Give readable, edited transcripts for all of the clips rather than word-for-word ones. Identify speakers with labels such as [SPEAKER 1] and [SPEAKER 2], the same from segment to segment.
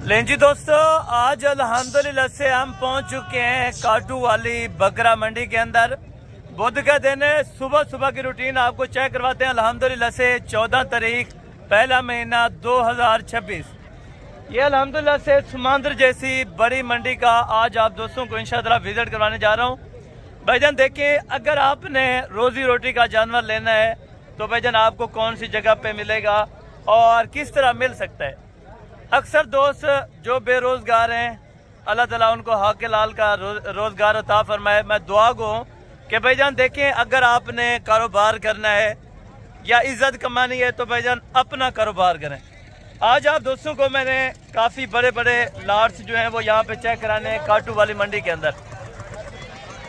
[SPEAKER 1] लें जी दोस्तों, आज अल्हम्दुलिल्लाह से हम पहुंच चुके हैं काटू वाली बकरा मंडी के अंदर। बुध का दिन है। सुबह सुबह की रूटीन आपको चेक करवाते हैं। अल्हम्दुलिल्लाह से 14 तारीख पहला महीना 2026। ये अल्हम्दुलिल्लाह से समंदर जैसी बड़ी मंडी का आज आप दोस्तों को इंशाअल्लाह विजिट करवाने जा रहा हूँ। भाईजान देखिए, अगर आपने रोजी रोटी का जानवर लेना है तो भाईजान आपको कौन सी जगह पे मिलेगा और किस तरह मिल सकता है। अक्सर दोस्त जो बेरोज़गार हैं, अल्लाह ताला उनको हक लाल का रोज़गार अता फरमाए। मैं दुआ गो कि भाईजान देखें, अगर आपने कारोबार करना है या इज़्ज़त कमानी है तो भाईजान अपना कारोबार करें। आज आप दोस्तों को मैंने काफ़ी बड़े बड़े लाट्स जो हैं वो यहाँ पे चेक कराने हैं काटू वाली मंडी के अंदर।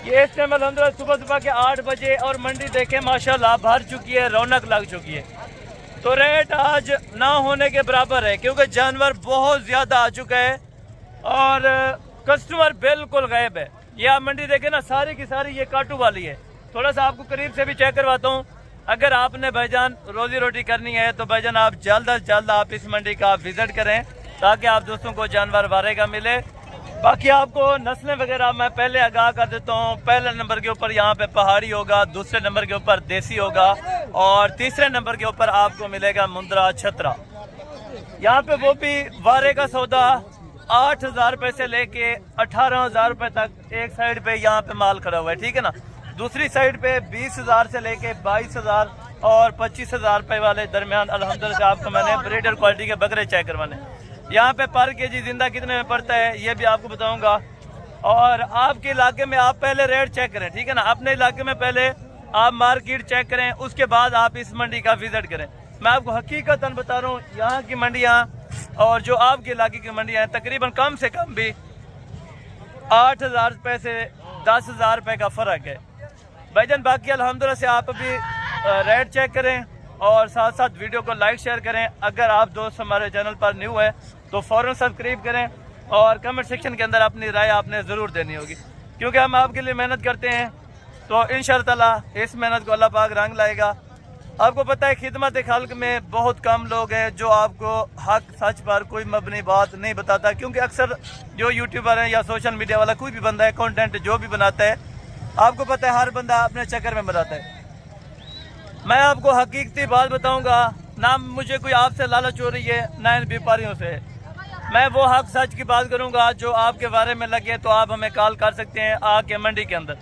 [SPEAKER 1] ये इस टाइम अल्हम्दुलिल्लाह सुबह सुबह के 8 बजे और मंडी देखें माशाल्लाह भर चुकी है, रौनक लग चुकी है। तो रेट आज ना होने के बराबर है क्योंकि जानवर बहुत ज़्यादा आ चुका है और कस्टमर बिल्कुल गायब है। ये आप मंडी देखें ना, सारी की सारी ये काटू वाली है। थोड़ा सा आपको करीब से भी चेक करवाता हूँ। अगर आपने भाईजान रोजी रोटी करनी है तो भाईजान आप जल्द अज जल्द आप इस मंडी का विजिट करें ताकि आप दोस्तों को जानवर वारे का मिले। बाकी आपको नस्लें वगैरह मैं पहले आगाह कर देता हूँ। पहले नंबर के ऊपर यहाँ पे पहाड़ी होगा, दूसरे नंबर के ऊपर देसी होगा और तीसरे नंबर के ऊपर आपको मिलेगा मुंद्रा छतरा। यहाँ पे वो भी वारे का सौदा 8,000 रुपये से लेके 18,000 रुपये तक एक साइड पे यहाँ पे माल खड़ा हुआ है, ठीक है ना। दूसरी साइड पे 20,000 से लेके 22,000 और 25,000 रुपये वाले दरमियान अल्हम्दुलिल्लाह से आपको मैंने ब्रीडर क्वालिटी के बकरे चेक करवाने। यहाँ पे पर केजी जिंदा कितने में पड़ता है ये भी आपको बताऊंगा। और आपके इलाके में आप पहले रेट चेक करें, ठीक है ना। अपने इलाके में पहले आप मार्केट चेक करें, उसके बाद आप इस मंडी का विजिट करें। मैं आपको हकीकतन बता रहा हूँ, यहाँ की मंडियाँ और जो आपके इलाके की मंडियाँ हैं तकरीबन कम से कम भी 8,000 रुपये से 10,000 रुपये का फ़र्क है भाईजान। बाकी अल्हम्दुलिल्लाह से आप अभी रेट चेक करें और साथ साथ वीडियो को लाइक शेयर करें। अगर आप दोस्त हमारे चैनल पर न्यू है तो फ़ौरन सब्सक्राइब करें और कमेंट सेक्शन के अंदर अपनी राय आपने ज़रूर देनी होगी क्योंकि हम आपके लिए मेहनत करते हैं। तो इंशाअल्लाह इस मेहनत को अल्लाह पाक रंग लाएगा। आपको पता है खिदमत खल्क में बहुत कम लोग हैं जो आपको हक सच पर कोई मबनी बात नहीं बताता, क्योंकि अक्सर जो यूट्यूबर हैं या सोशल मीडिया वाला कोई भी बंदा है कंटेंट जो भी बनाता है, आपको पता है हर बंदा अपने चक्कर में बनाता है। मैं आपको हकीकती बात बताऊंगा, ना मुझे कोई आपसे लालच हो रही है ना इन व्यापारियों से। मैं वो हक सच की बात करूंगा जो आपके बारे में लगे तो आप हमें कॉल कर सकते हैं आके मंडी के अंदर।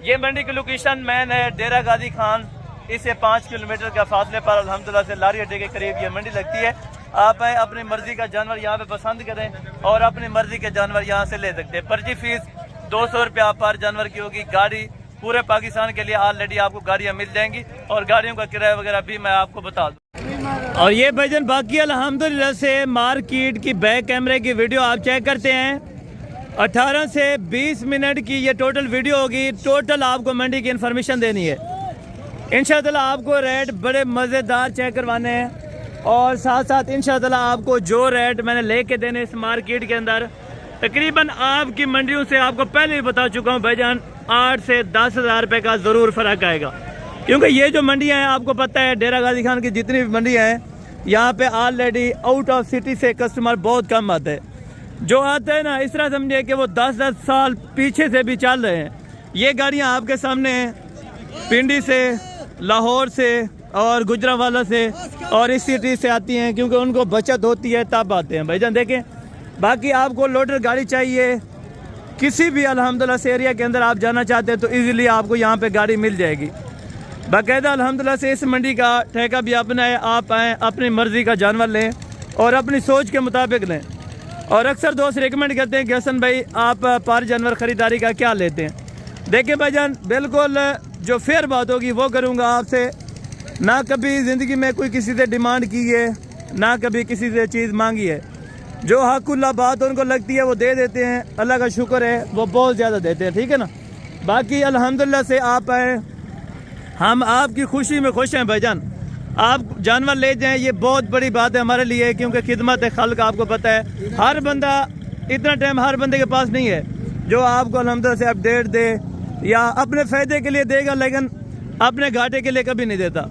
[SPEAKER 1] ये मंडी की लोकेशन मैन है डेरा गाजी खान, इससे 5 किलोमीटर का फासले पर अल्हम्दुलिल्लाह से लारी अड्डे के करीब ये मंडी लगती है। आप आए, अपनी मर्जी का जानवर यहाँ पे पसंद करें और अपनी मर्जी के जानवर यहाँ से ले सकते हैं। पर्ची फीस 200 रुपया पर जानवर की होगी। गाड़ी पूरे पाकिस्तान के लिए ऑलरेडी आपको गाड़ियाँ मिल जाएंगी और गाड़ियों का किराया वगैरह भी मैं आपको बता दूँ। और ये भाईजान बाकी अल्हम्दुलिल्लाह से मार्केट की बैक कैमरे की वीडियो आप चेक करते हैं। 18 से 20 मिनट की ये टोटल वीडियो होगी। टोटल आपको मंडी की इन्फॉर्मेशन देनी है। इंशाअल्लाह आपको रेट बड़े मज़ेदार चेक करवाने हैं और साथ साथ इंशाअल्लाह आपको जो रेट मैंने लेके देने इस मार्केट के अंदर तकरीबन आपकी मंडियों से आपको पहले ही बता चुका हूँ भाईजान 8 से 10,000 रुपये का ज़रूर फ़र्क आएगा। क्योंकि ये जो मंडियाँ हैं आपको पता है डेरा गाजी खान की जितनी भी मंडियाँ हैं यहाँ पे ऑलरेडी आउट ऑफ सिटी से कस्टमर बहुत कम आते हैं। जो आते हैं ना, इस तरह समझिए कि वो 10-10 साल पीछे से भी चल रहे हैं। ये गाड़ियाँ आपके सामने हैं, पिंडी से, लाहौर से और गुजरावाला से और इस सिटी से आती हैं क्योंकि उनको बचत होती है तब आते हैं भाईजान। देखें, बाकी आपको लोडर गाड़ी चाहिए किसी भी अल्हम्दुलिल्लाह से एरिया के अंदर आप जाना चाहते हैं तो इजीली आपको यहाँ पे गाड़ी मिल जाएगी। बाकायदा अल्हम्दुलिल्लाह से इस मंडी का ठेका भी अपना है। आप आएँ, अपनी मर्ज़ी का जानवर लें और अपनी सोच के मुताबिक लें। और अक्सर दोस्त रिकमेंड करते हैं कि हसन भाई आप पर जानवर ख़रीदारी का क्या लेते हैं। देखिए भाईजान, बिल्कुल जो फेयर बात होगी वो करूँगा आपसे। ना कभी ज़िंदगी में कोई किसी से डिमांड की है, ना कभी किसी से चीज़ मांगी है। जो हक़ुल्लाह बात उनको लगती है वो दे देते हैं। अल्लाह का शुक्र है वो बहुत ज़्यादा देते हैं, ठीक है ना। बाकी अल्हम्दुलिल्लाह से आप आए, हम आपकी खुशी में खुश हैं भाईजान। आप जानवर ले जाएं, ये बहुत बड़ी बात है हमारे लिए क्योंकि खिदमत खल्क आपको पता है हर बंदा इतना टाइम हर बंदे के पास नहीं है जो आपको अल्हम्दुलिल्लाह से अपडेट दे या अपने फ़ायदे के लिए देगा लेकिन अपने घाटे के लिए कभी नहीं देता।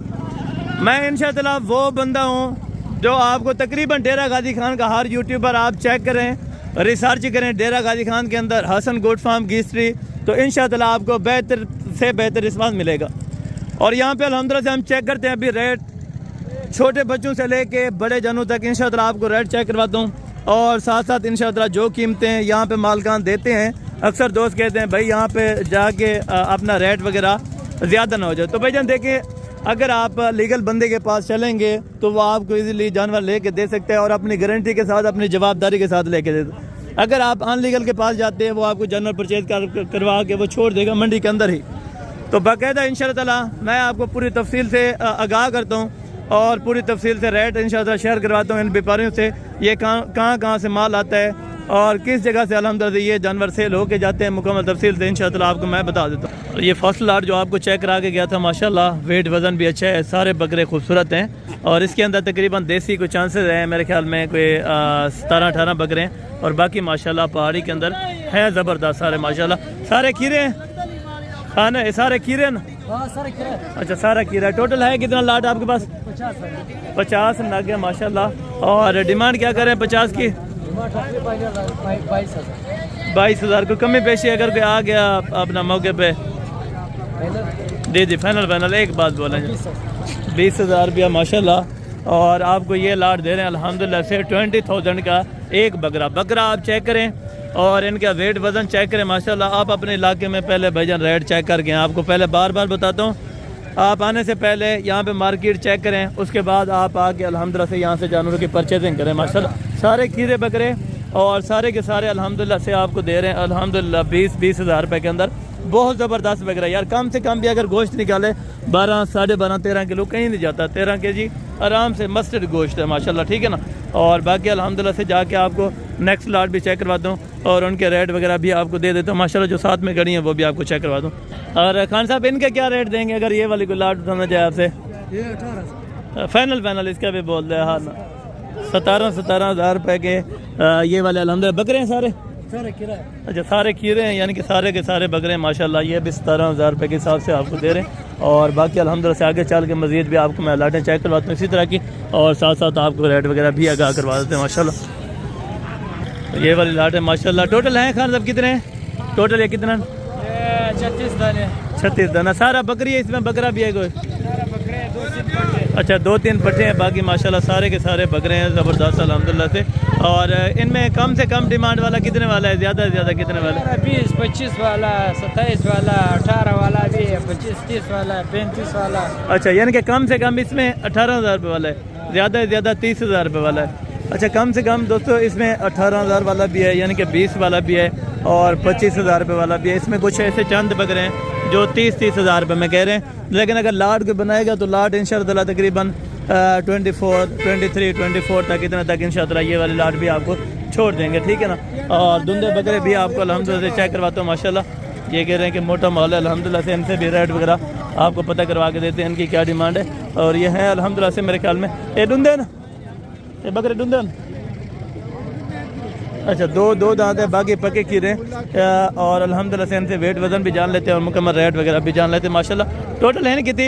[SPEAKER 1] मैं इंशाअल्लाह वो बंदा हूँ जो आपको तकरीबन डेरा गाजी खान का हर यूट्यूबर आप चेक करें, रिसर्च करें डेरा गाजी खान के अंदर हसन गोट फार्म घीसरी, तो इंशाअल्लाह आपको बेहतर से बेहतर रिस्पांस मिलेगा। और यहाँ पे अल्हम्दुलिल्लाह से हम चेक करते हैं अभी रेट, छोटे बच्चों से लेके बड़े जानों तक इंशाअल्लाह आपको रेट चेक करवाता हूँ। और साथ साथ इंशाअल्लाह जो कीमतें यहाँ पे मालकान देते हैं, अक्सर दोस्त कहते हैं भाई यहाँ पे जाके अपना रेट वगैरह ज़्यादा ना हो जाए। तो भाईजान देखिए, अगर आप लीगल बंदे के पास चलेंगे तो वो आपको इजीली जानवर लेके दे सकते हैं और अपनी गारंटी के साथ, अपनी जवाबदारी के साथ लेके दे। अगर आप अनलीगल के पास जाते हैं, वो आपको जानवर परचेज करवा के वो छोड़ देगा मंडी के अंदर ही। तो बाकायदा इंशाअल्लाह ताला मैं आपको पूरी तफसील से आगाह करता हूँ और पूरी तफसील से रेट इंशाअल्लाह शेयर करवाता हूँ इन व्यापारियों से, ये कहाँ से माल आता है और किस जगह से अल्हम्दुलिल्लाह ये जानवर सेल होके जाते हैं। मुकम्मल तफसील से इंशाअल्लाह आपको मैं बता देता हूँ। ये फर्स्ट लाट जो आपको चेक करा के गया था, माशाल्लाह वेट वज़न भी अच्छा है, सारे बकरे खूबसूरत हैं और इसके अंदर तकरीबन देसी कुछ चांसेस हैं, मेरे ख्याल में कोई 17-18 बकरे हैं और बाकी माशाल्लाह पहाड़ी के अंदर हैं ज़बरदस्त सारे माशाल्लाह। सारे खीरे हैं खाने, सारे खीरे ना? अच्छा सारा खीरा। टोटल है कितना लाट आपके पास? 50 नग है माशाल्लाह। और डिमांड क्या करें 50 की? 22,000 को कमी पेशी अगर कोई आ गया अपना मौके पे जी फाइनल एक बात बोलें 20,000 रुपया माशाल्लाह। और आपको ये लाट दे रहे हैं अल्हम्दुलिल्लाह से 20,000 का एक बकरा आप चेक करें और इनका वेट वज़न चेक करें माशाल्लाह। आप अपने इलाके में पहले भाईजान रेट चेक करके, आपको पहले बार बार बताता हूँ, आप आने से पहले यहाँ पे मार्केट चेक करें, उसके बाद आप आके अल्हम्दुलिल्लाह से यहाँ से जानवरों की परचेजिंग करें माशाल्लाह। सारे खीरे बकरे और सारे के सारे अल्हम्दुलिल्लाह से आपको दे रहे हैं अल्हम्दुलिल्लाह 20,000 रुपये के अंदर। बहुत ज़बरदस्त बकरा यार, कम से कम भी अगर गोश्त निकाले 12, 12.5, 13 किलो कहीं नहीं जाता, 13 kg आराम से मस्टर्ड गोश्त है माशाल्लाह, ठीक है ना। और बाकी अल्हम्दुलिल्लाह से जाके आपको नेक्स्ट लाट भी चेक करवाता हूँ और उनके रेट वगैरह भी आपको दे देता हूँ माशाल्लाह। जो साथ में गड़ी हैं वो भी आपको चेक करवा दूँ। और खान साहब इनके क्या रेट देंगे अगर ये वाली को लाट उठाना चाहे आपसे? फाइनल इसका भी बोल रहे हैं हाँ ना, 17,000 रुपये के ये वाले अल्हम्दुलिल्लाह बकरे हैं सारे अच्छा सारे खीरे हैं, यानी कि सारे के सारे बकरे हैं माशाल्लाह। ये भी 17,000 रुपये के हिसाब से आपको दे रहे हैं। और बाकी अल्हम्दुलिल्लाह से आगे चल के मज़ीद भी आपको मैं लाटें चेक करवाता हूँ इसी तरह की, और साथ साथ आपको रेट वगैरह भी आगाह करवा देते हैं माशाल्लाह। ये वाली लाटें माशाल्लाह टोटल हैं खान साहब कितने हैं टोटल? ये कितना? 36 दाना। सारा बकरी है इसमें? बकरा भी है कोई? अच्छा 2-3 पट्टे हैं, बाकी माशाल्लाह सारे के सारे बकरे हैं ज़बरदस्त अल्हम्दुलिल्लाह से। और इनमें कम से कम डिमांड वाला कितने वाला है, ज़्यादा से ज़्यादा कितने वाला?
[SPEAKER 2] 20-25 वाला, 27 वाला, 18 वाला भी है, 25-30 वाला, 35 वाला।
[SPEAKER 1] अच्छा यानी कि कम से कम इसमें 18,000 रुपये वाला है, ज़्यादा से ज़्यादा 30,000 रुपये वाला है। अच्छा कम से कम दोस्तों इसमें 18,000 वाला भी है, यानी कि 20 वाला भी है और 25,000 रुपये वाला भी है। इसमें कुछ ऐसे चंद बकरे हैं जो 30,000 रुपये में कह रहे हैं, लेकिन अगर लाट को बनाएगा तो लाट इंशाअल्लाह तकरीबन 24, 23, 24 तक इतना तक इंशाअल्लाह ये वाली लाट भी आपको छोड़ देंगे, ठीक है ना। और धुंधे बकरे भी आपको अल्हम्दुलिल्लाह से चेक करवाता हूँ माशाल्लाह। ये कह रहे हैं कि मोटा माल है अल्हम्दुलिल्लाह से, इनसे भी रेट वगैरह आपको पता करवा के देते हैं इनकी क्या डिमांड है। और ये है अल्हम्दुलिल्लाह से मेरे ख्याल में ये धुंधे ना, ये बकरे धुंधे ना। अच्छा दो दांत है, बाकी पके खीरे और अल्हम्दुलिल्लाह से इनसे वेट वज़न भी जान लेते हैं और मुकम्मल रेट वगैरह भी जान लेते हैं माशाल्लाह। टोटल है ना कितनी?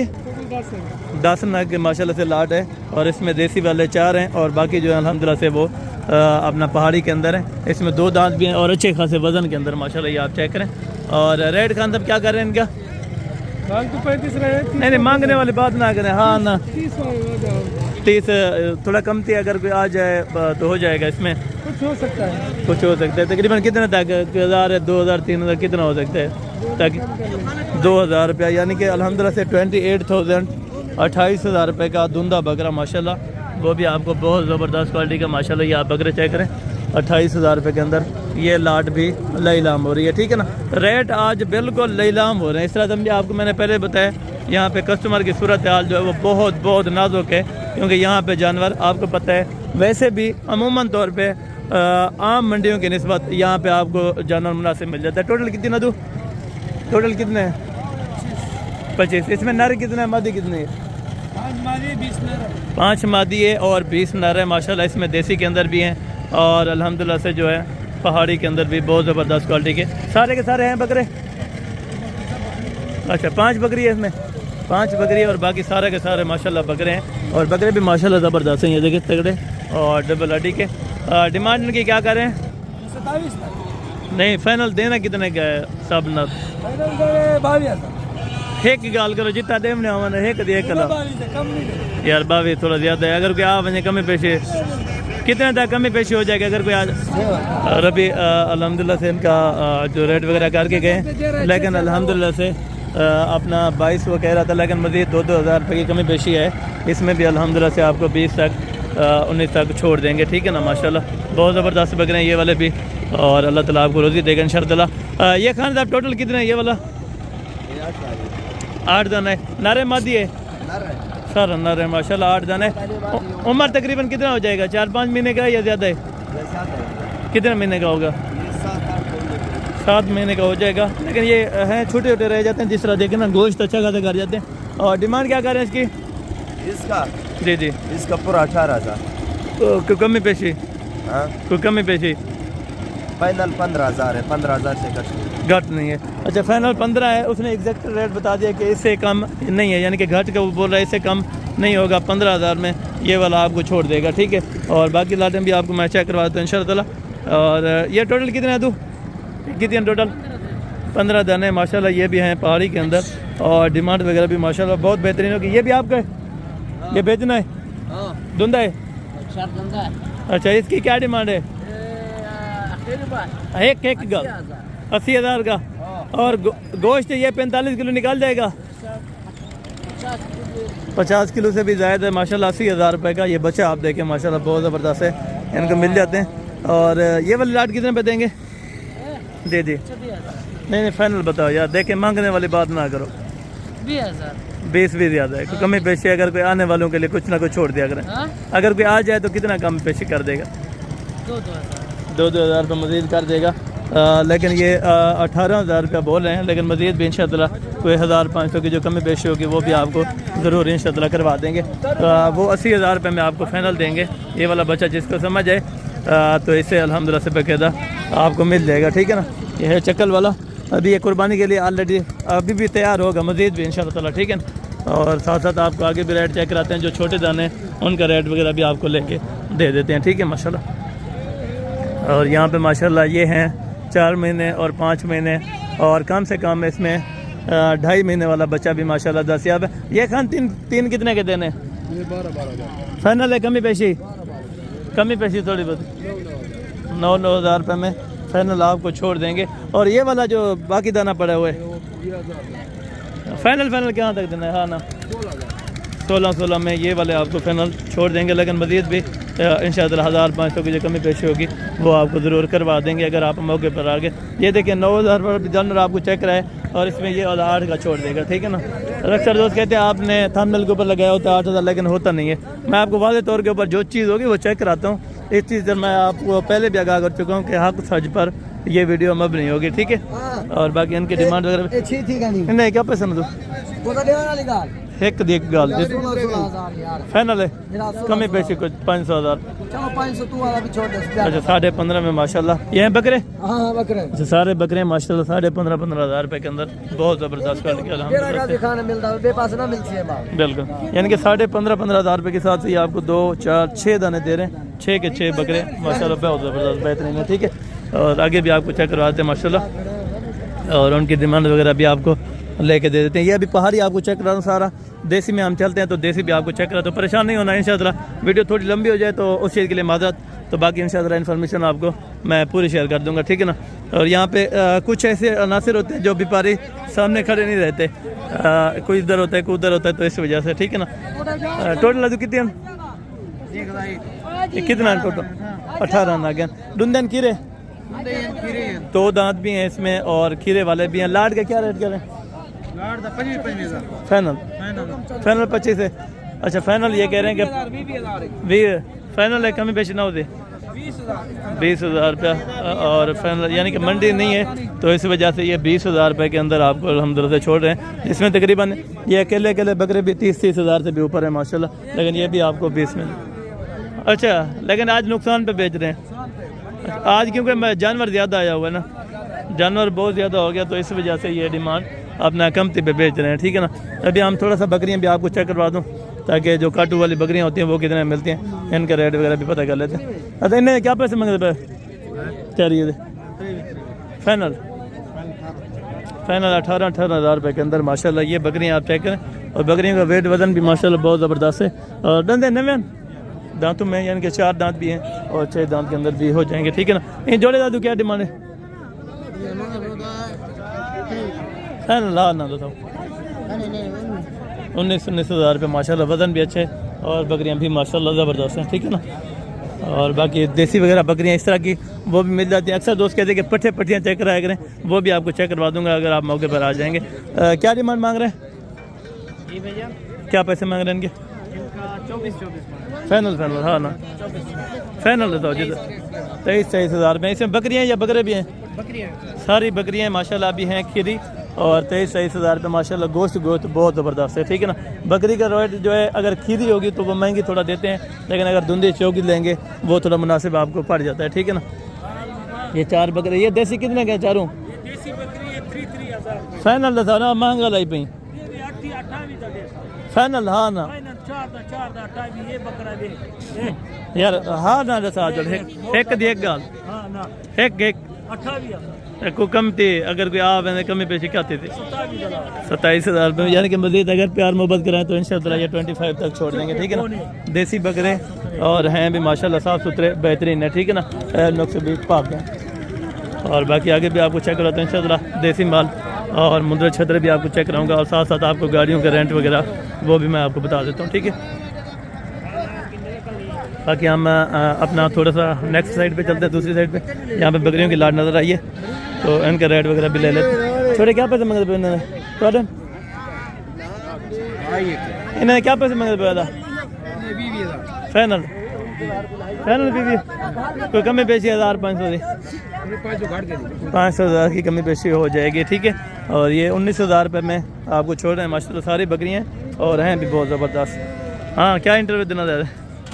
[SPEAKER 1] 10 नग माशाल्लाह से लाट है और इसमें देसी वाले 4 हैं और बाकी जो है अल्हम्दुलिल्लाह से वो अपना पहाड़ी के अंदर है। इसमें 2 दांत भी हैं और अच्छे खासे वज़न के अंदर माशाल्लाह, ये आप चेक करें। और रेट खान साहब क्या कर रहे हैं इनका?
[SPEAKER 2] मांग तो 35 रहे,
[SPEAKER 1] नहीं मांगने वाली बात ना करें, हाँ ना 30 थोड़ा कम थी, अगर कोई आ जाए तो हो जाएगा, इसमें
[SPEAKER 2] कुछ हो सकता है,
[SPEAKER 1] कुछ हो सकता है। तकरीबन कितने तक? 1,000 है, 2,000, 3,000 कितना हो सकता है? ताकि 2,000 रुपया, यानी कि अल्हम्दुलिल्लाह से 28,000 28,000 रुपये का धुंधा बकरा माशाल्लाह, वो भी आपको बहुत ज़बरदस्त क्वालिटी का माशाल्लाह। ये आप बकरे चेक करें 28,000 रुपये के अंदर ये लाट भी लईलाम हो रही है, ठीक है ना। रेट आज बिल्कुल लईलाम हो रहे हैं। इस तरह समझे आपको मैंने पहले बताया, यहाँ पे कस्टमर की सूरत हाल जो है वो बहुत नाजुक है, क्योंकि यहाँ पे जानवर आपको पता है वैसे भी अमूमन तौर पे आम मंडियों की निस्बत यहाँ पे आपको जानवर मुनासिब मिल जाता है। टोटल कितनी नदू? टोटल कितने हैं? 25। इसमें नर कितने हैं, मादी कितने है? 5 मादी है और 20 नर है माशाल्लाह। इसमें देसी के अंदर भी हैं और अल्हम्दुलिल्लाह से जो है पहाड़ी के अंदर भी बहुत ज़बरदस्त क्वालिटी के सारे हैं बकरे। अच्छा 5 बकरी है इसमें, 5 बकरी और बाकी सारे के सारे माशाल्लाह बकरे हैं। और बकरे भी माशाल्लाह ज़बरदस्त हैं, ये देखिए तगड़े और डबल हड्डी के। डिमांड इनकी क्या करें?
[SPEAKER 2] 27 तक
[SPEAKER 1] नहीं, फाइनल देना कितने का है सब नर?
[SPEAKER 2] फाइनल करे 22,000
[SPEAKER 1] एक की गाल करो, जितना देवने आवाना एक दी एक कला
[SPEAKER 2] 22 से कम नहीं दे।
[SPEAKER 1] यार 22 थोड़ा ज़्यादा है। अगर कोई आ वजह कमी पेशी कितने तक कमी पेशी हो जाएगी अगर कोई आज? और अभी अल्हम्दुलिल्लाह से इनका जो रेट वगैरह करके गए, लेकिन अल्हम्दुलिल्लाह से अपना 22 वो कह रहा था, लेकिन मज़ीद 2-2 हज़ार रुपये की कमी पेशी है। इसमें भी अल्हम्दुलिल्लाह से आपको 20 तक 19 तक छोड़ देंगे, ठीक है ना। माशाल्लाह बहुत ज़बरदस्त बकरे हैं ये वाले भी, और अल्लाह ताला आपको रोज़ी देगा इंशाअल्लाह। ये खान साहब टोटल कितने हैं ये वाला? 8 दाना है। नारे मादी है सर? नारे माशाल्लाह 8 दाना है। उम्र तकरीबन कितना हो जाएगा? 4-5 महीने का या ज़्यादा है? कितने महीने का होगा? 7 महीने का हो जाएगा। लेकिन ये हैं छोटे छोटे रह जाते हैं, जिस तरह देखें ना गोश्त अच्छा खासा कर जाते हैं। और डिमांड क्या कर रहे हैं इसकी?
[SPEAKER 3] इसका
[SPEAKER 1] जी जी,
[SPEAKER 3] इसका पूरा 18,000।
[SPEAKER 1] तो कोई कमी पेशी?
[SPEAKER 3] हाँ,
[SPEAKER 1] कोई कमी पेशी?
[SPEAKER 3] फाइनल 15,000 है, 15,000 से घट
[SPEAKER 1] घट नहीं है। अच्छा, फाइनल 15 है। उसने एग्जैक्ट रेट बता दिया कि इससे कम नहीं है, यानी कि घट का वो बोल रहा है इससे कम नहीं होगा। 15,000 में ये वाला आपको छोड़ देगा, ठीक है। और बाकी लाटें भी आपको मैं चेक करवा देता हूँ इंशाअल्लाह। और ये टोटल कितने हैं? तू कितने हैं टोटल? 15 दाने माशाल्लाह। ये भी हैं पहाड़ी के अंदर, और डिमांड वगैरह भी माशाल्लाह बहुत बेहतरीन होगी। ये भी आपका है? ये बेचना है? धुंधा है? अच्छा, इसकी क्या डिमांड है? एक गल 80,000 का। और गोश्त ये 45 किलो निकाल जाएगा? 50 किलो से भी ज़्यादा है माशाल्लाह। 80,000 रुपये का ये बच्चा आप देखें माशाल्लाह बहुत ज़बरदस्त है, इनको मिल जाते हैं। और ये वाली लाट कितने पे देंगे? जी जी, नहीं फाइनल बताओ यार, देखें मांगने वाली बात ना करो। 20 भी ज़्यादा है। कोई कमी पेशी अगर कोई आने वालों के लिए कुछ ना कुछ छोड़ दिया करें। अगर कोई आ जाए तो कितना कम पेशी कर देगा? 2-2 हज़ार रुपये मज़ीद कर देगा। लेकिन ये 18,000 रुपया बोल रहे हैं, लेकिन मज़ीद भी इंशाअल्लाह कोई 1,500 की जो कमी पेशी होगी वो भी आपको ज़रूर इंशाअल्लाह करवा देंगे। वो 80,000 रुपये में आपको फाइनल देंगे। ये वाला बच्चा जिसको समझ आए तो इससे अल्हम्दुलिल्लाह से बाकायदा आपको मिल जाएगा, ठीक है ना। ये है चक्कल वाला। अभी ये कुर्बानी के लिए ऑलरेडी अभी भी तैयार होगा, मज़ीद भी इंशाअल्लाह ताला, ठीक है ना। और साथ साथ आपको आगे भी रेट चेक कराते हैं। जो छोटे दाने उनका रेट वगैरह भी आपको लेके दे देते हैं, ठीक है माशाल्लाह। और यहाँ पे माशाल्लाह ये हैं 4 महीने और 5 महीने, और कम से कम इसमें 2.5 महीने वाला बच्चा भी माशाल्लाह दस्तियाब है। ये खान तीन कितने के देने?
[SPEAKER 3] 12,000
[SPEAKER 1] फाइनल है? कमी पेशी थोड़ी बहुत 9-9 हज़ार रुपये में फाइनल आपको छोड़ देंगे। और ये वाला जो बाकी दाना पड़ा हुआ है फाइनल कहाँ तक देना है? हाँ ना, 16 में ये वाले आपको फाइनल छोड़ देंगे। लेकिन मज़ीद भी इंशाअल्लाह 1,500 की जो कमी पेशी होगी वो आपको ज़रूर करवा देंगे अगर आप मौके पर आ गए। ये देखिए 9,000 रुपये जानवर आपको चेक कराए, और इसमें ये वाला 8 का छोड़ देगा, ठीक है ना। अक्सर दोस्त कहते हैं आपने थंबनेल के ऊपर लगाया होता है 8,000, लेकिन होता नहीं है। मैं आपको वाज़े तौर के ऊपर जो चीज़ होगी वो चेक कराता हूँ। इस चीज़ से मैं आपको पहले भी आगाह कर चुका हूँ कि हक सच पर ये वीडियो मबनी होगी, ठीक है। और बाकी इनकी डिमांड वगैरह नहीं क्या पसंद एक देख गाल फाइनल है? कमी पेशी कुछ 500,000। अच्छा, 15.5 में माशाल्लाह ये हैं बकरे?
[SPEAKER 2] बकरे
[SPEAKER 1] अच्छा, सारे बकरे माशाल्लाह 15,500 रुपये के अंदर बहुत ज़बरदस्त क्वालिटी अल्हम्दुलिल्लाह। बिल्कुल, यानी कि 15,500 रुपये के साथ ही आपको 2, 4, 6 दाने दे रहे हैं। 6 के 6 बकरे माशाल्लाह बहुत ज़बरदस्त बेहतरीन है, ठीक है। और आगे भी आपको चेक करवाते हैं माशाल्लाह, और उनकी डिमांड वगैरह भी आपको लेके दे देते हैं। ये अभी पहाड़ी आपको चेक करा रहा हूँ सारा। देसी में हम चलते हैं तो देसी भी आपको चेक करा, तो परेशान नहीं होना इंशाअल्लाह। वीडियो थोड़ी लंबी हो जाए तो उस चीज़ के लिए माजरत, तो बाकी इंशाअल्लाह इन्फॉर्मेशन आपको मैं पूरी शेयर कर दूंगा, ठीक है ना। और यहाँ पे कुछ ऐसे अनासर होते हैं जो व्यापारी सामने खड़े नहीं रहते, कोई इधर होता है कोई उधर होता है, तो इस वजह से, ठीक है ना। टोटल तो कितने कितना टोटल? 18 ना गया। डुंदन खीरे 2 दांत भी हैं इसमें, और खीरे वाले भी हैं। लाड का क्या रेट करें? फाइनल 25 है। अच्छा, फाइनल ये कह रहे हैं कि फाइनल है, कमी पेशी ना होती 20,000 रुपया। और फाइनल यानी कि मंडी नहीं है, तो इस वजह से ये 20,000 रुपये के अंदर आपको अल्हम्दुलिल्लाह से छोड़ रहे हैं। इसमें तकरीबन ये अकेले बकरे भी 30 हज़ार से भी ऊपर है माशाल्लाह, लेकिन ये भी आपको 20 में। अच्छा, लेकिन आज नुकसान पे बेच रहे हैं आज, क्योंकि जानवर ज़्यादा आया हुआ है ना, जानवर बहुत ज़्यादा हो गया, तो इस वजह से ये डिमांड अपना कमती पे बेच रहे हैं, ठीक है ना। अभी हम थोड़ा सा बकरियाँ भी आपको चेक करवा दूँ। ताकि जो काटू वाली बकरियाँ होती हैं वो कितने मिलती हैं, इनका रेट वगैरह भी पता कर लेते हैं। अच्छा इन्हें क्या पैसे मंगते पे क्या रही है फाइनल 18,000 रुपये के अंदर माशाल्लाह ये बकरियाँ आप चेक करें। और बकरियों का वेट वजन भी माशाल्लाह बहुत ज़बरदस्त है। और दंदे नवे दांतों में यानी कि 4 दांत भी हैं और 6 दांत के अंदर भी हो जाएंगे, ठीक है ना। इन जोड़े दादू क्या डिमांड है ला ना बताओ 19,000 रुपये माशाल्लाह, वज़न भी अच्छे और बकरियां भी माशाल्लाह ज़बरदस्त हैं, ठीक है ना। और बाकी देसी वगैरह बकरियां इस तरह की वो भी मिल जाती हैं। अक्सर दोस्त कहते हैं कि पट्टियाँ चेक कराया करें, वो भी आपको चेक करवा दूंगा अगर आप मौके पर आ जाएंगे। क्या डिमांड मांग रहे हैं
[SPEAKER 2] जी भैया?
[SPEAKER 1] क्या पैसे मांग रहे हैं इनके?
[SPEAKER 2] 24
[SPEAKER 1] फाइनल हाँ ना फाइनल बताओ जी 23,000 रुपये। इसमें बकरियाँ या बकरे भी हैं?
[SPEAKER 2] बकरियाँ
[SPEAKER 1] सारी बकरियाँ माशाल्लाह अभी हैं खीरी और 23,000 रुपये माशाल्लाह। गोश्त बहुत ज़बरदस्त है, ठीक है ना। बकरी का रेट जो है अगर खीरी होगी तो वो महंगी थोड़ा देते हैं, लेकिन अगर धुंधी चौकी लेंगे वो थोड़ा मुनासिब आपको पड़ जाता है, ठीक है ना। ये 4 बकरे, ये देसी कितने के चारों?
[SPEAKER 2] देसी बकरी है 3,000
[SPEAKER 1] फाइनल था ना महंगा लाई पी फाइनल हाँ ना
[SPEAKER 2] ये बकरा दे
[SPEAKER 1] यार हाँ ना दसा जो एक दी एक गाल एक
[SPEAKER 2] 28
[SPEAKER 1] को कम थी, अगर कोई आ वैसे कमी पेशी क्या थी 27,000 रुपये, यानी कि मज़ीद अगर प्यार मोहब्बत कराएं तो इंशाअल्लाह ये 25 तक छोड़ देंगे, ठीक है ना। देसी बकरे और हैं भी माशाल्लाह साफ़ सुथरे बेहतरीन है, ठीक है ना। नुक्स भी पाक हैं और बाकी आगे भी आपको चेक कराते हैं इंशाअल्लाह। देसी माल और मुंदर छतर भी आपको चेक कराऊंगा और साथ साथ आपको गाड़ियों का रेंट वगैरह वो भी मैं आपको बता देता हूँ, ठीक है। बाकी हम अपना थोड़ा सा नेक्स्ट साइड पे चलते हैं, दूसरी साइड पे यहाँ पे बकरियों की लाट नज़र आई है तो इनका रेट वगैरह भी ले लेते। छोटे क्या पैसे मंगते पे इन्होंने तो इन्हें क्या पैसे मंगते पे था फाइनल 20 कोई कमी पेशी 1,500 दी 500,000 की कमी पेशी हो जाएगी, ठीक है। और ये 19,000 रुपये में आपको छोड़ रहे हैं माशाल्लाह। सारी बकरियाँ और हैं भी बहुत ज़बरदस्त। हाँ क्या इंटरव्यू देना दे रहे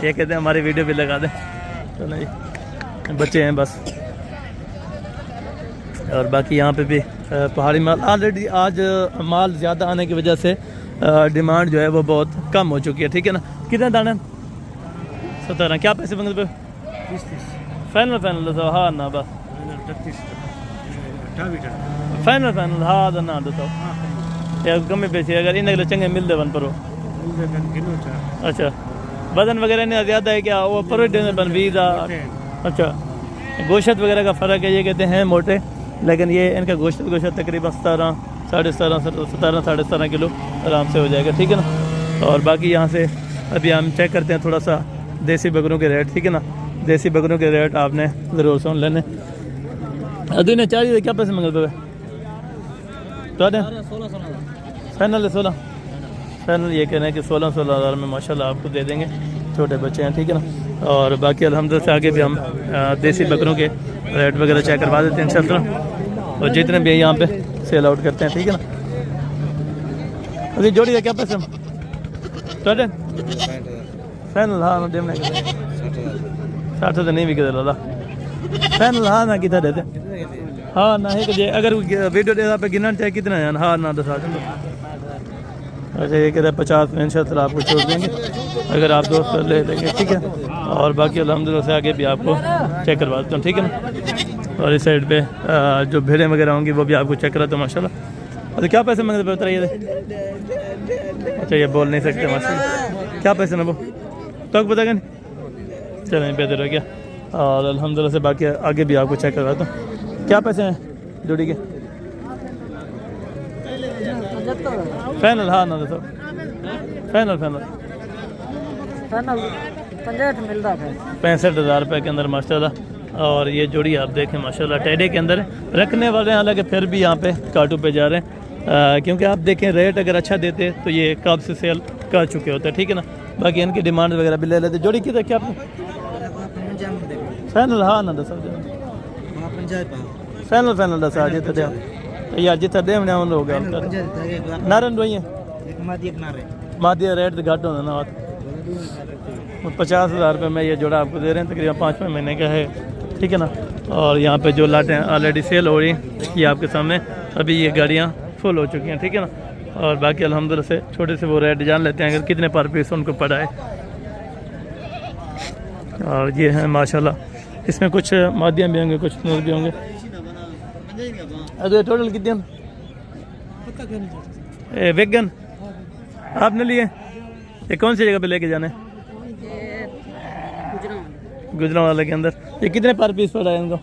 [SPEAKER 1] ये कहते हैं हमारी वीडियो भी लगा दें, तो नहीं बच्चे हैं बस। और बाकी यहाँ पे भी पहाड़ी माल ऑलरेडी आज माल ज़्यादा आने की वजह से डिमांड जो है वो बहुत कम हो चुकी है, ठीक है ना। कितने दाने 17 क्या पैसे मंगते पे फाइनल दो हाँ ना बस फाइनल हाँ ना दो यार कमी पैसे अगर इन अगले चंगे मिलते वन पर अच्छा वजन वगैरह नहीं ज़्यादा है क्या वो पर बन 20 अच्छा गोश्त वगैरह का फ़र्क है। ये कहते हैं मोटे, लेकिन ये इनका गोश्त तकरीबन 17 साढ़े 17 किलो आराम से हो जाएगा, ठीक है ना। और बाकी यहाँ से अभी हम चेक करते हैं थोड़ा सा देसी बकरों के रेट, ठीक है ना। देसी बकरों के रेट आपने ज़रूर सुन लेने। अभी ने चाहिए क्या पैसे मंगते हुए फाइनल 16 फाइनल ये कह रहे हैं कि 16,000 में माशाल्लाह आपको दे देंगे। छोटे बच्चे हैं, ठीक है ना। और बाकी अल्हम्दुलिल्लाह से आगे भी हम देसी बकरों के रेट वगैरह चेक करवा देते हैं इंशाल्लाह। और जितने भी यहाँ पे सेल आउट करते हैं, ठीक है ना। अभी जोड़ी है क्या पैसे फाइनल हाँ देने 60 तो नहीं भी किधर दादा फाइनल हाँ ना किधर देते हाँ ना है कि अगर वीडियो दे पे गिनना चाहे कितना है हाँ ना 10 अच्छा ये कहते हैं 50 में इंशाल्लाह आपको छोड़ देंगे अगर आप दोस्त ले लेंगे, ठीक है। और बाकी अल्हम्दुलिल्लाह से आगे भी आपको चेक करवा देता हूँ, ठीक है ना। और इस साइड पे जो भेड़ें वगैरह होंगी वो भी आपको चेक कराता हूँ माशाल्लाह। अच्छा क्या पैसे मांगते बताइए? अच्छा ये बोल नहीं सकते माशाल्लाह। क्या पैसे ना वो तो बताएगा नहीं, चलें बेहतर हो गया। और अल्हम्दुलिल्लाह से बाकी आगे भी आपको चेक करवाता हूँ। क्या पैसे हैं जोड़ी के? फाइनल हाँ ना दो फाइनल 65,000 रुपये के अंदर माशाल्लाह। और ये जोड़ी आप देखें माशाल्लाह टेढ़े के अंदर रखने वाले हैं, हालांकि फिर भी यहाँ पे काटू पे जा रहे हैं क्योंकि आप देखें रेट अगर अच्छा देते तो ये कब से सेल कर चुके होते, ठीक है ना। बाकी इनकी डिमांड वगैरह भी ले लेते। जोड़ी की था क्या आपने फाइनल हाँ ना दस फाइनल दस आज यार जितना दे हमने हो गया नारन वही है मादिया रेट तो घट होना ना 50,000 रुपये में ये जोड़ा आपको दे रहे हैं, तकरीबन 5 महीने का है, ठीक है ना। और यहाँ पे जो लाटें ऑलरेडी सेल हो रही हैं ये आपके सामने अभी ये गाड़ियाँ फुल हो चुकी हैं, ठीक है ना। और बाकी अल्हम्दुलिल्लाह से छोटे से वो रेट जान लेते हैं अगर कितने पर पीस उनको पड़ा है। और ये है माशाल्लाह, इसमें कुछ मादियाँ भी होंगे, कुछ नूर भी होंगे। टोटल कितने वेगन आपने लिए? ये कौन सी जगह पे लेके जाना है? गुजरांवाला के अंदर। ये कितने पर पीस पड़ा है इनको?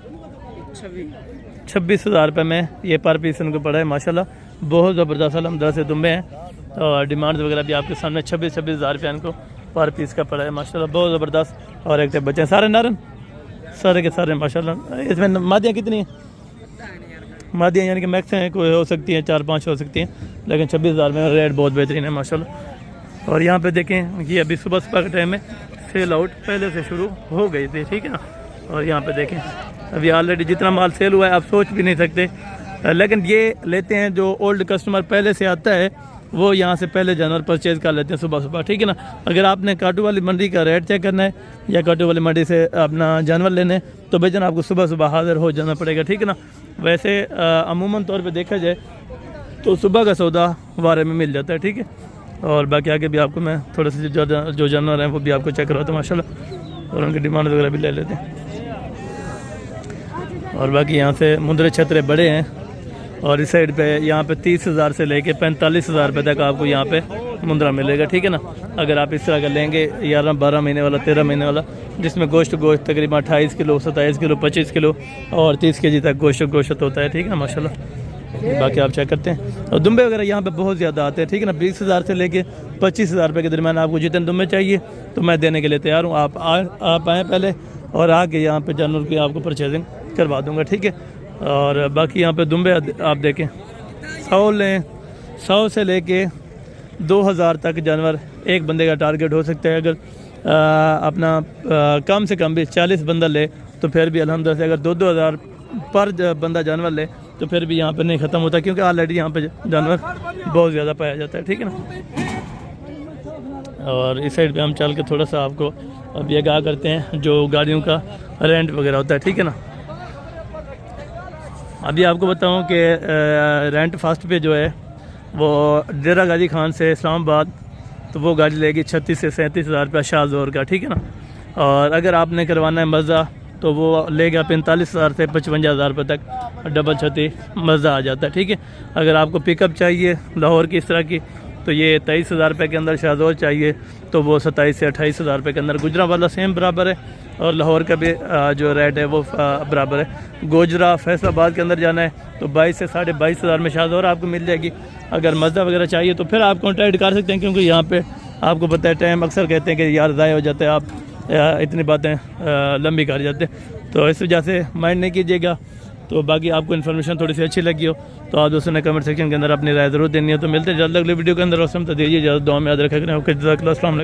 [SPEAKER 1] 26,000 रुपये में ये पर पीस इनको पड़ा है माशाल्लाह। बहुत ज़बरदस्त अलहमदुलिल्लाह से दुम्बे हैं और डिमांड वगैरह भी आपके सामने 26,000 रुपये इनको पर पीस का पड़ा है माशाल्लाह, बहुत ज़बरदस्त। और एक बच्चे हैं सारे नारन, सारे के सारे माशाल्लाह। इसमें मादियाँ कितनी हैं? मादियाँ यानी कि मैक्स हैं, कोई हो सकती हैं 4-5 हो सकती हैं, लेकिन 26,000 में रेट बहुत बेहतरीन है माशाल्लाह। और यहाँ पे देखें ये अभी सुबह सुबह के टाइम में सेल आउट पहले से शुरू हो गई थी, ठीक है ना। और यहाँ पे देखें अभी ऑलरेडी जितना माल सेल हुआ है आप सोच भी नहीं सकते। लेकिन ये लेते हैं जो ओल्ड कस्टमर पहले से आता है वो यहाँ से पहले जानवर परचेज़ कर लेते हैं सुबह सुबह, ठीक है ना। अगर आपने काटू वाली मंडी का रेट चेक करना है या काटू वाली मंडी से अपना जानवर लेने हैं तो भाईजान आपको सुबह सुबह हाजिर हो जाना पड़ेगा, ठीक है ना। वैसे अमूमन तौर पे देखा जाए तो सुबह का सौदा वारे में मिल जाता है, ठीक है। और बाकी आगे भी आपको मैं थोड़े से जो जानवर हैं वो भी आपको चेक करवाता हूँ माशाल्लाह, और उनकी डिमांड वगैरह भी ले लेते हैं। और बाकी यहाँ से मुंदरे छतरे बड़े हैं और इस साइड पे यहाँ पे 30,000 से लेके 45,000 रुपये तक आपको यहाँ पे मुंदरा मिलेगा, ठीक है ना। अगर आप इस तरह का लेंगे 11-12 महीने वाला, 13 महीने वाला, जिसमें गोश्त तकरीबन 28 किलो, 27 किलो, 25 किलो और 30 kg तक गोश्त होता है, ठीक है ना माशाल्लाह। बाकी आप चेक करते हैं। और दुम्बे वगैरह यहाँ पे बहुत ज़्यादा आते हैं, ठीक है ना। 20,000 से लेके 25,000 रुपये के दरमियान आपको जितने दुम्बे चाहिए तो मैं देने के लिए तैयार हूँ। आप आएँ पहले और आके यहाँ पे जानवर की आपको परचेजिंग करवा दूँगा, ठीक है। और बाकी यहाँ पे दुम्बे आप देखें 100 लें, 100 से लेके 2,000 तक जानवर एक बंदे का टारगेट हो सकता है। अगर अपना कम से कम भी 40 बंदा ले तो फिर भी अल्हम्दुलिल्लाह से अगर 2-2 हज़ार पर बंदा जानवर ले तो फिर भी यहाँ पे नहीं ख़त्म होता, क्योंकि ऑलरेडी यहाँ पे जानवर बहुत ज़्यादा पाया जाता है, ठीक है ना। और इस साइड पे हम चल के थोड़ा सा आपको अब ये क्या करते हैं जो गाड़ियों का रेंट वगैरह होता है, ठीक है ना। अभी आपको बताऊं कि रेंट फर्स्ट पे जो है वो डेरा गाजी खान से इस्लामाबाद तो वो गाड़ी लेगी 36 से 37,000 रुपया शाहजोर का, ठीक है ना। और अगर आपने करवाना है मज़ा तो वो लेगा 45,000 से 55,000 रुपये तक डबल छती मज़ा आ जाता है, ठीक है। अगर आपको पिकअप चाहिए लाहौर की इस तरह की तो ये 23,000 रुपये के अंदर शाहजोर चाहिए तो वो 27 से 28,000 रुपये के अंदर। गुजरांवाला सेम बराबर है और लाहौर का भी जो रेट है वो बराबर है। गोजरा फैसलाबाद के अंदर जाना है तो 22 से 22,500 में शाहजोर आपको मिल जाएगी। अगर मज़ा वगैरह चाहिए तो फिर आप कॉन्टैक्ट कर सकते हैं, क्योंकि यहाँ पे आपको पता है टाइम अक्सर कहते हैं कि यार ज़ाया हो जाता है, आप इतनी बातें लंबी कर जाते हैं, तो इस वजह से माइंड नहीं कीजिएगा। तो बाकी आपको इन्फॉर्मेशन थोड़ी सी अच्छी लगी हो तो आप दोस्तों ने कमेंट सेक्शन के अंदर अपनी राय ज़रूर देनी है। तो मिलते हैं जल्द अगले वीडियो के अंदर। तो दीजिए ज़्यादा दुआ में याद रखा करें। ओके, जज़ाकल्लाह, अस्सलाम वालेकुम।